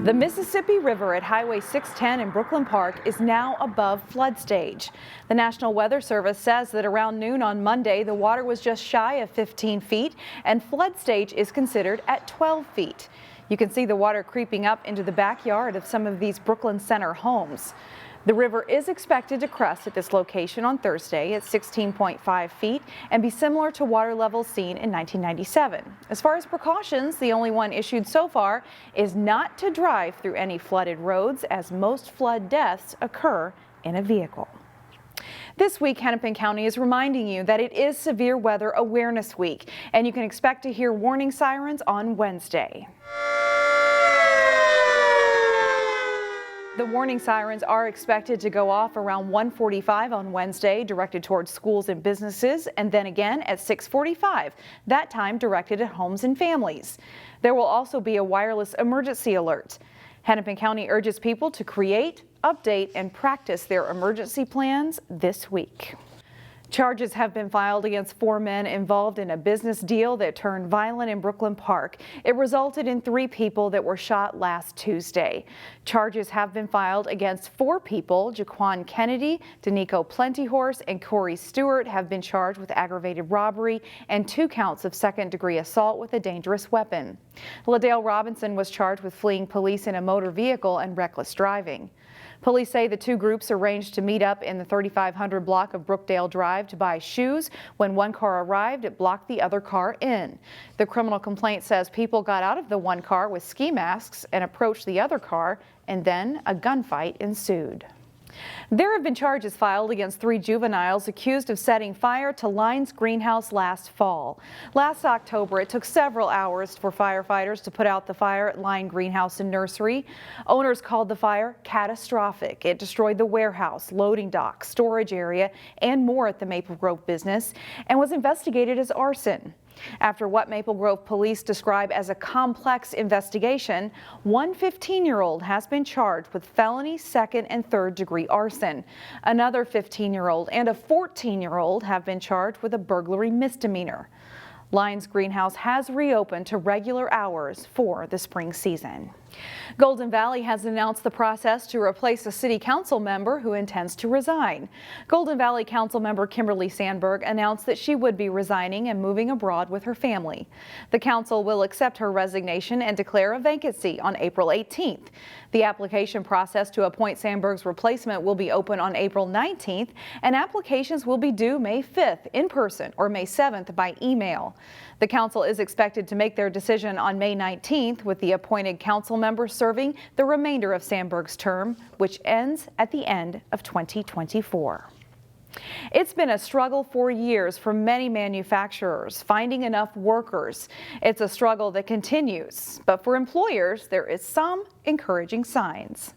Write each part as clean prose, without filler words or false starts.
The Mississippi River at Highway 610 in Brooklyn Park is now above flood stage. The National Weather Service says that around noon on Monday, the water was just shy of 15 feet and flood stage is considered at 12 feet. You can see the water creeping up into the backyard of some of these Brooklyn Center homes. The river is expected to crest at this location on Thursday at 16.5 feet and be similar to water levels seen in 1997. As far as precautions, the only one issued so far is not to drive through any flooded roads, as most flood deaths occur in a vehicle. This week, Hennepin County is reminding you that it is Severe Weather Awareness Week, and you can expect to hear warning sirens on Wednesday. The warning sirens are expected to go off around 1:45 on Wednesday, directed towards schools and businesses, and then again at 6:45, that time directed at homes and families. There will also be a wireless emergency alert. Hennepin County urges people to create, update, and practice their emergency plans this week. Charges have been filed against 4 men involved in a business deal that turned violent in Brooklyn Park. It resulted in 3 people that were shot last Tuesday. Charges have been filed against 4 people. Jaquan Kennedy, Danico Plentyhorse, and Corey Stewart have been charged with aggravated robbery and 2 counts of second-degree assault with a dangerous weapon. LaDale Robinson was charged with fleeing police in a motor vehicle and reckless driving. Police say the 2 groups arranged to meet up in the 3500 block of Brookdale Drive to buy shoes. When one car arrived, it blocked the other car in. The criminal complaint says people got out of the one car with ski masks and approached the other car, and then a gunfight ensued. There have been charges filed against 3 juveniles accused of setting fire to Lynde's greenhouse last fall. Last October, it took several hours for firefighters to put out the fire at Lynde Greenhouse and Nursery. Owners called the fire catastrophic. It destroyed the warehouse, loading dock, storage area, and more at the Maple Grove business, and was investigated as arson. After what Maple Grove police describe as a complex investigation, one 15-year-old has been charged with felony second and third-degree arson. Another 15-year-old and a 14-year-old have been charged with a burglary misdemeanor. Lynde's greenhouse has reopened to regular hours for the spring season. Golden Valley has announced the process to replace a city council member who intends to resign. Golden Valley Council member Kimberly Sandberg announced that she would be resigning and moving abroad with her family. The council will accept her resignation and declare a vacancy on April 18th. The application process to appoint Sandberg's replacement will be open on April 19th, and applications will be due May 5th in person or May 7th by email. The council is expected to make their decision on May 19th, with the appointed council member serving the remainder of Sandberg's term, which ends at the end of 2024. It's been a struggle for years for many manufacturers finding enough workers. It's a struggle that continues, but for employers, there is some encouraging signs.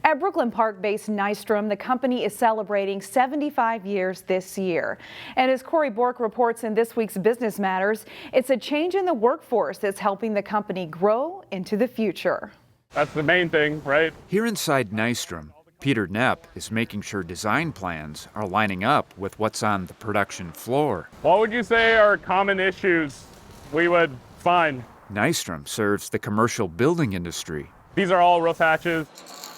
At Brooklyn Park-based Nystrom, the company is celebrating 75 years this year. And as Corey Bork reports in this week's Business Matters, it's a change in the workforce that's helping the company grow into the future. That's the main thing, right? Here inside Nystrom, Peter Knepp is making sure design plans are lining up with what's on the production floor. What would you say are common issues we would find? Nystrom serves the commercial building industry. These are all roof hatches.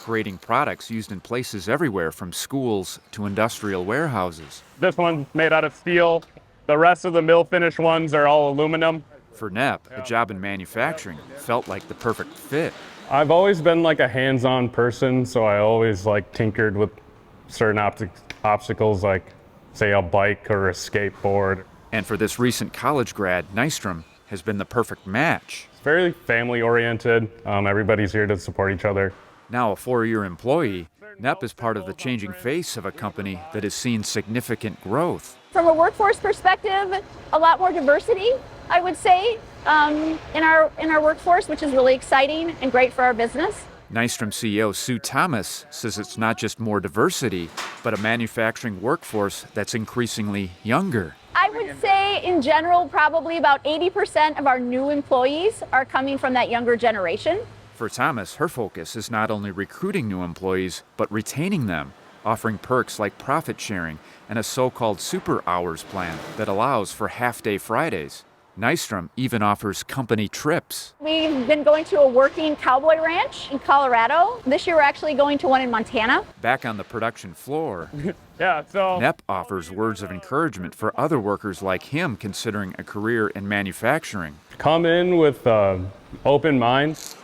Creating products used in places everywhere from schools to industrial warehouses. This one's made out of steel. The rest of the mill finish ones are all aluminum. For Knepp, a job in manufacturing felt like the perfect fit. I've always been like a hands-on person, so I always tinkered with certain obstacles, like say a bike or a skateboard. And for this recent college grad, Nystrom has been the perfect match. It's very family-oriented. Everybody's here to support each other. Now a 4-year employee, Knepp is part of the changing face of a company that has seen significant growth. From a workforce perspective, a lot more diversity, I would say, in our workforce, which is really exciting and great for our business. Nystrom CEO Sue Thomas says it's not just more diversity, but a manufacturing workforce that's increasingly younger. I would say in general, probably about 80% of our new employees are coming from that younger generation. For Thomas, her focus is not only recruiting new employees, but retaining them, offering perks like profit sharing and a so-called super hours plan that allows for half-day Fridays. Nystrom even offers company trips. We've been going to a working cowboy ranch in Colorado. This year we're actually going to one in Montana. Back on the production floor, Yeah, so Nepp offers words of encouragement for other workers like him considering a career in manufacturing. come in with open minds.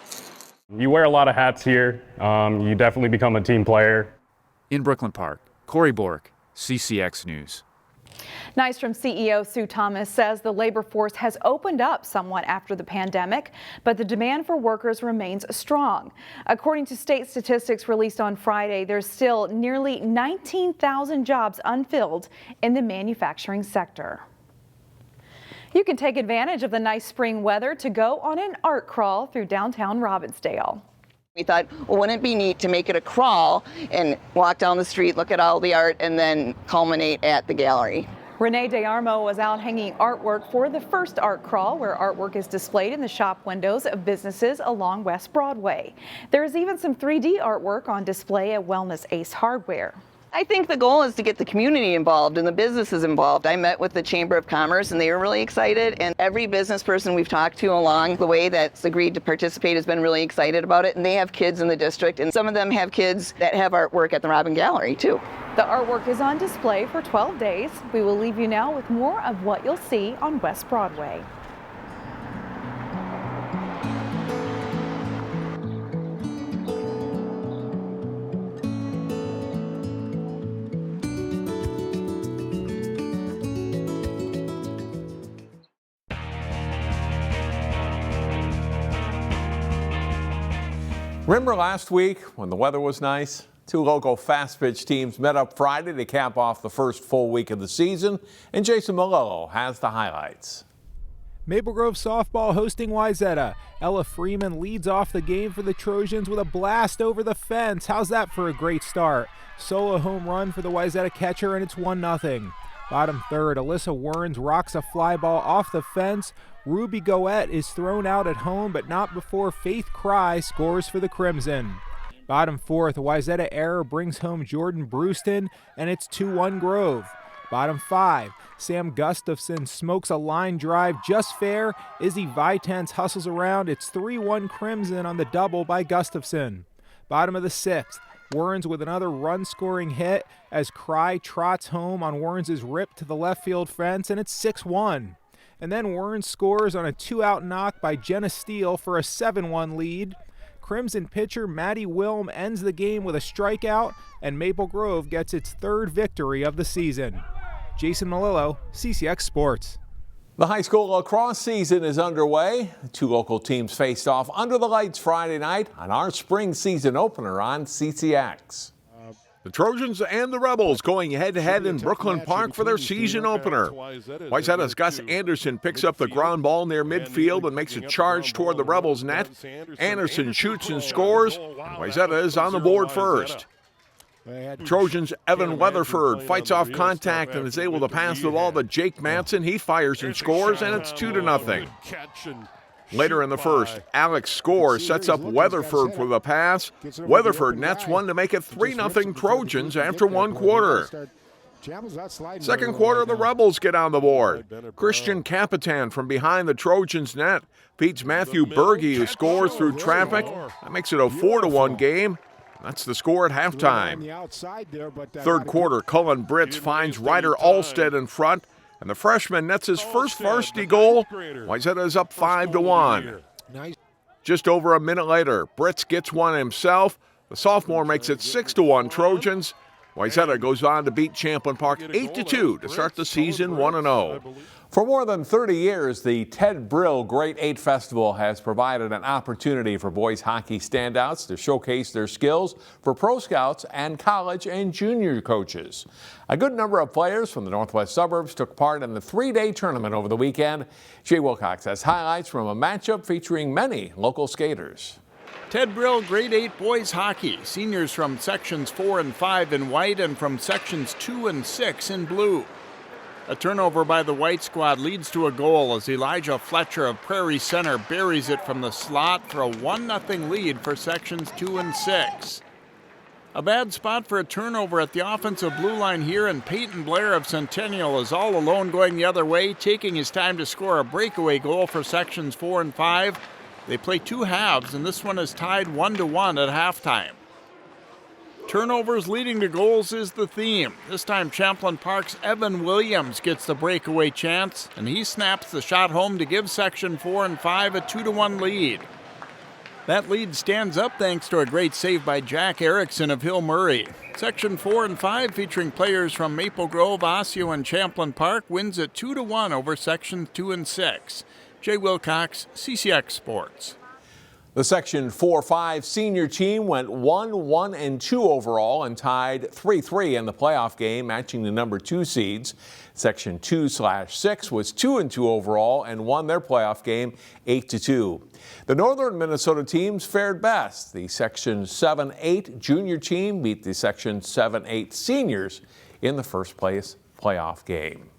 You wear a lot of hats here. You definitely become a team player. In Brooklyn Park, Corey Bork, CCX News. Nystrom CEO Sue Thomas says the labor force has opened up somewhat after the pandemic, but the demand for workers remains strong. According to state statistics released on Friday, there's still nearly 19,000 jobs unfilled in the manufacturing sector. You can take advantage of the nice spring weather to go on an art crawl through downtown Robbinsdale. We thought, well, wouldn't it be neat to make it a crawl and walk down the street, look at all the art, and then culminate at the gallery. Renee DeArmo was out hanging artwork for the first art crawl, where artwork is displayed in the shop windows of businesses along West Broadway. There is even some 3D artwork on display at Wellness Ace Hardware. I think the goal is to get the community involved and the businesses involved. I met with the Chamber of Commerce and they were really excited, and every business person we've talked to along the way that's agreed to participate has been really excited about it, and they have kids in the district, and some of them have kids that have artwork at the Robin Gallery too. The artwork is on display for 12 days. We will leave you now with more of what you'll see on West Broadway. Remember last week when the weather was nice? Two local fast pitch teams met up Friday to cap off the first full week of the season, and Jason Malillo has the highlights. Maple Grove softball hosting Wayzata. Ella Freeman leads off the game for the Trojans with a blast over the fence. How's that for a great start? Solo home run for the Wayzata catcher, and it's 1-0. Bottom third, Alyssa Werns rocks a fly ball off the fence. Ruby Goette is thrown out at home, but not before Faith Cry scores for the Crimson. Bottom fourth, a Wayzata error brings home Jordan Brewston, and it's 2-1 Grove. Bottom five, Sam Gustafson smokes a line drive just fair. Izzy Vitens hustles around. It's 3-1 Crimson on the double by Gustafson. Bottom of the sixth, Werns with another run-scoring hit as Cry trots home on Werns' rip to the left field fence, and it's 6-1. And then Werns scores on a two-out knock by Jenna Steele for a 7-1 lead. Crimson pitcher Maddie Wilm ends the game with a strikeout, and Maple Grove gets its third victory of the season. Jason Malillo, CCX Sports. The high school lacrosse season is underway. The two local teams faced off under the lights Friday night on our spring season opener on CCX. The Trojans and the Rebels going head-to-head in Brooklyn Park for their season opener. Wayzata's Gus Anderson picks up the ground ball near midfield and makes a charge toward the Rebels' net. Anderson shoots and scores. Wayzata is on the board first. Trojans' Evan Weatherford fights off contact and is able to pass the ball to Jake Matson. He fires and scores, and it's 2-0. Later in the first, Alex Score sets up Weatherford for the pass. Weatherford nets one to make it 3-0 Trojans after one quarter. Second quarter, the Rebels get on the board. Christian Capitan from behind the Trojans' net beats Matthew Berge, who scores through traffic. That makes it a 4-1 game. That's the score at halftime. Third quarter, Cullen Britz finds Ryder Alstead in front, and the freshman nets his first varsity goal. Wayzata is up 5-1. Just over a minute later, Britz gets one himself. The sophomore makes it 6-1 Trojans. Wayzata goes on to beat Champlin Park 8-2 to start the season 1-0. For more than 30 years, the Ted Brill Great 8 Festival has provided an opportunity for boys hockey standouts to showcase their skills for pro scouts and college and junior coaches. A good number of players from the Northwest Suburbs took part in the three-day tournament over the weekend. Jay Wilcox has highlights from a matchup featuring many local skaters. Ted Brill Grade 8 Boys Hockey. Seniors from Sections 4 and 5 in white and from Sections 2 and 6 in blue. A turnover by the white squad leads to a goal as Elijah Fletcher of Prairie Center buries it from the slot for a 1-0 lead for Sections 2 and 6. A bad spot for a turnover at the offensive blue line here, and Peyton Blair of Centennial is all alone going the other way, taking his time to score a breakaway goal for sections 4 and 5. They play 2 halves, and this one is tied 1-1 at halftime. Turnovers leading to goals is the theme. This time Champlin Park's Evan Williams gets the breakaway chance, and he snaps the shot home to give section 4 and 5 a 2-1 lead. That lead stands up thanks to a great save by Jack Erickson of Hill Murray. Section 4 and 5, featuring players from Maple Grove, Osseo, and Champlin Park, wins at 2-1 over sections 2 and 6. Jay Wilcox, CCX Sports. The Section 4-5 senior team went 1-1-2 overall and tied 3-3 in the playoff game, matching the number 2 seeds. Section 2/6 was 2-2 overall and won their playoff game 8-2. The Northern Minnesota teams fared best. The Section 7-8 junior team beat the Section 7-8 seniors in the first place playoff game.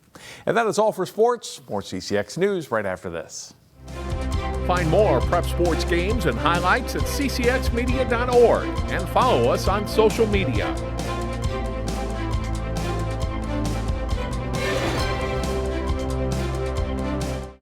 And that is all for sports. More CCX News right after this. Find more prep sports games and highlights at ccxmedia.org and follow us on social media.